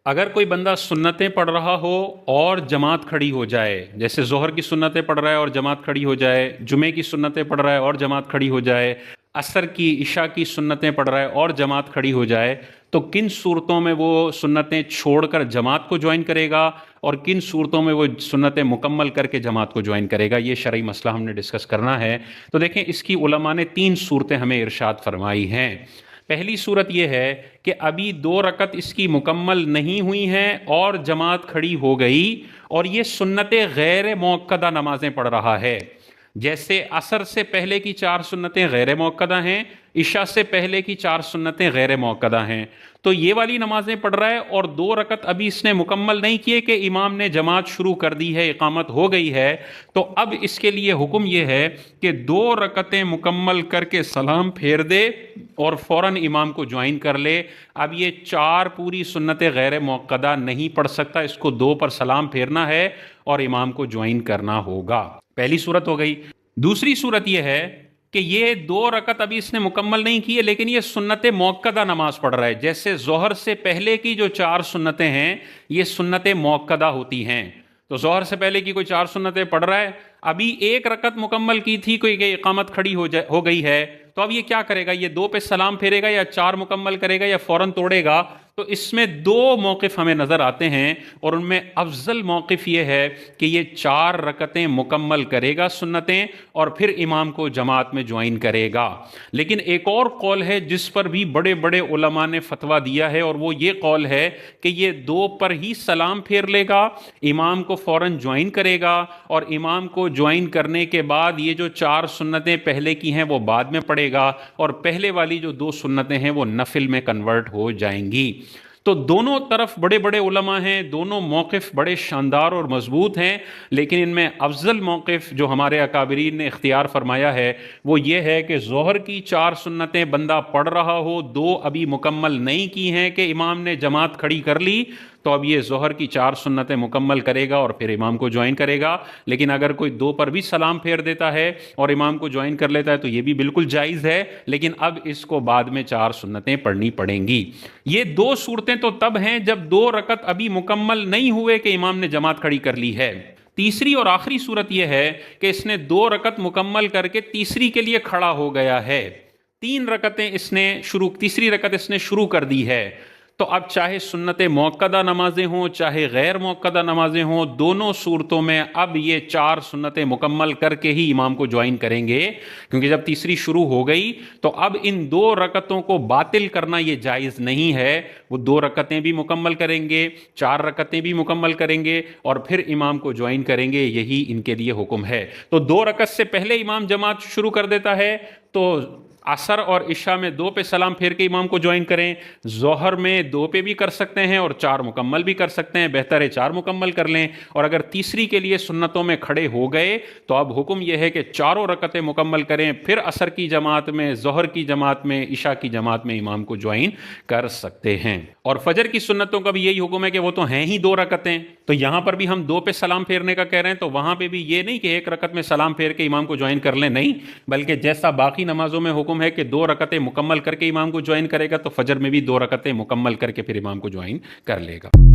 اگر کوئی بندہ سنتیں پڑھ رہا ہو اور جماعت کھڑی ہو جائے، جیسے ظہر کی سنتیں پڑھ رہا ہے اور جماعت کھڑی ہو جائے، جمعے کی سنتیں پڑھ رہا ہے اور جماعت کھڑی ہو جائے، عصر کی عشاء کی سنتیں پڑھ رہا ہے اور جماعت کھڑی ہو جائے، تو کن صورتوں میں وہ سنتیں چھوڑ کر جماعت کو جوائن کرے گا اور کن صورتوں میں وہ سنتیں مکمل کر کے جماعت کو جوائن کرے گا؟ یہ شرعی مسئلہ ہم نے ڈسکس کرنا ہے۔ تو دیکھیں، اس کی علماء نے 3 صورتیں ہمیں ارشاد فرمائی ہیں۔ پہلی صورت یہ ہے کہ ابھی 2 رکعت اس کی مکمل نہیں ہوئی ہیں اور جماعت کھڑی ہو گئی، اور یہ سنت غیر موقدہ نمازیں پڑھ رہا ہے۔ جیسے عصر سے پہلے کی 4 سنتیں غیر موقدہ ہیں، عشاء سے پہلے کی 4 سنتیں غیر موقدہ ہیں، تو یہ والی نمازیں پڑھ رہا ہے اور 2 رکعت ابھی اس نے مکمل نہیں کیے کہ امام نے جماعت شروع کر دی ہے، اقامت ہو گئی ہے، تو اب اس کے لیے حکم یہ ہے کہ 2 رکعتیں مکمل کر کے سلام پھیر دے اور فوراً امام کو جوائن کر لے۔ اب یہ 4 پوری سنتیں غیر موقدہ نہیں پڑھ سکتا، اس کو 2 پر سلام پھیرنا ہے اور امام کو جوائن کرنا ہوگا۔ پہلی صورت ہو گئی۔ دوسری صورت یہ ہے کہ یہ 2 رکعت ابھی اس نے مکمل نہیں کی ہے، لیکن یہ سنت موقدہ نماز پڑھ رہا ہے۔ جیسے ظہر سے پہلے کی جو 4 سنتیں ہیں یہ سنت موقدہ ہوتی ہیں، تو ظہر سے پہلے کی کوئی 4 سنتیں پڑھ رہا ہے، ابھی 1 رکعت مکمل کی تھی، کوئی کہ اقامت کھڑی ہو گئی ہے، تو اب یہ کیا کرے گا؟ یہ 2 پہ سلام پھیرے گا یا 4 مکمل کرے گا یا فوراً توڑے گا؟ تو اس میں 2 موقف ہمیں نظر آتے ہیں، اور ان میں افضل موقف یہ ہے کہ یہ 4 رکعتیں مکمل کرے گا سنتیں اور پھر امام کو جماعت میں جوائن کرے گا۔ لیکن ایک اور قول ہے جس پر بھی بڑے بڑے علماء نے فتویٰ دیا ہے، اور وہ یہ قول ہے کہ یہ 2 پر ہی سلام پھیر لے گا، امام کو فوراً جوائن کرے گا، اور امام کو جوائن کرنے کے بعد یہ جو 4 سنتیں پہلے کی ہیں وہ بعد میں پڑھے گا، اور پہلے والی جو 2 سنتیں ہیں وہ نفل میں کنورٹ ہو جائیں گی۔ تو دونوں طرف بڑے بڑے علماء ہیں، دونوں موقف بڑے شاندار اور مضبوط ہیں، لیکن ان میں افضل موقف جو ہمارے اکابرین نے اختیار فرمایا ہے وہ یہ ہے کہ ظہر کی 4 سنتیں بندہ پڑھ رہا ہو، 2 ابھی مکمل نہیں کی ہیں کہ امام نے جماعت کھڑی کر لی، تو اب یہ ظہر کی 4 سنتیں مکمل کرے گا اور پھر امام کو جوائن کرے گا۔ لیکن اگر کوئی 2 پر بھی سلام پھیر دیتا ہے اور امام کو جوائن کر لیتا ہے تو یہ بھی بالکل جائز ہے، لیکن اب اس کو بعد میں 4 سنتیں پڑھنی پڑیں گی۔ یہ 2 صورتیں تو تب ہیں جب 2 رکعت ابھی مکمل نہیں ہوئے کہ امام نے جماعت کھڑی کر لی ہے۔ تیسری اور آخری صورت یہ ہے کہ اس نے 2 رکعت مکمل کر کے تیسری کے لیے کھڑا ہو گیا ہے، 3 رکعتیں تیسری رکعت اس نے شروع کر دی ہے، تو اب چاہے سنت موقدہ نمازیں ہوں چاہے غیر موقدہ نمازیں ہوں، دونوں صورتوں میں اب یہ 4 سنتیں مکمل کر کے ہی امام کو جوائن کریں گے، کیونکہ جب تیسری شروع ہو گئی تو اب ان 2 رکعتوں کو باطل کرنا یہ جائز نہیں ہے۔ وہ 2 رکعتیں بھی مکمل کریں گے، 4 رکعتیں بھی مکمل کریں گے اور پھر امام کو جوائن کریں گے، یہی ان کے لیے حکم ہے۔ تو 2 رکعت سے پہلے امام جماعت شروع کر دیتا ہے تو عصر اور عشاء میں 2 پہ سلام پھیر کے امام کو جوائن کریں، ظہر میں 2 پہ بھی کر سکتے ہیں اور 4 مکمل بھی کر سکتے ہیں، بہتر ہے 4 مکمل کر لیں، اور اگر تیسری کے لیے سنتوں میں کھڑے ہو گئے تو اب حکم یہ ہے کہ 4 رکعتیں مکمل کریں، پھر عصر کی جماعت میں، ظہر کی جماعت میں، عشاء کی جماعت میں امام کو جوائن کر سکتے ہیں۔ اور فجر کی سنتوں کا بھی یہی حکم ہے کہ وہ تو ہیں ہی 2 رکعتیں، تو یہاں پر بھی ہم 2 پہ سلام پھیرنے کا کہہ رہے ہیں، تو وہاں پہ بھی یہ نہیں کہ 1 رکعت میں سلام پھیر کے امام کو جوائن کر لیں، نہیں، بلکہ جیسا باقی نمازوں میں حکم ہے کہ 2 رکعتیں مکمل کر کے امام کو جوائن کرے گا، تو فجر میں بھی 2 رکعتیں مکمل کر کے پھر امام کو جوائن کر لے گا۔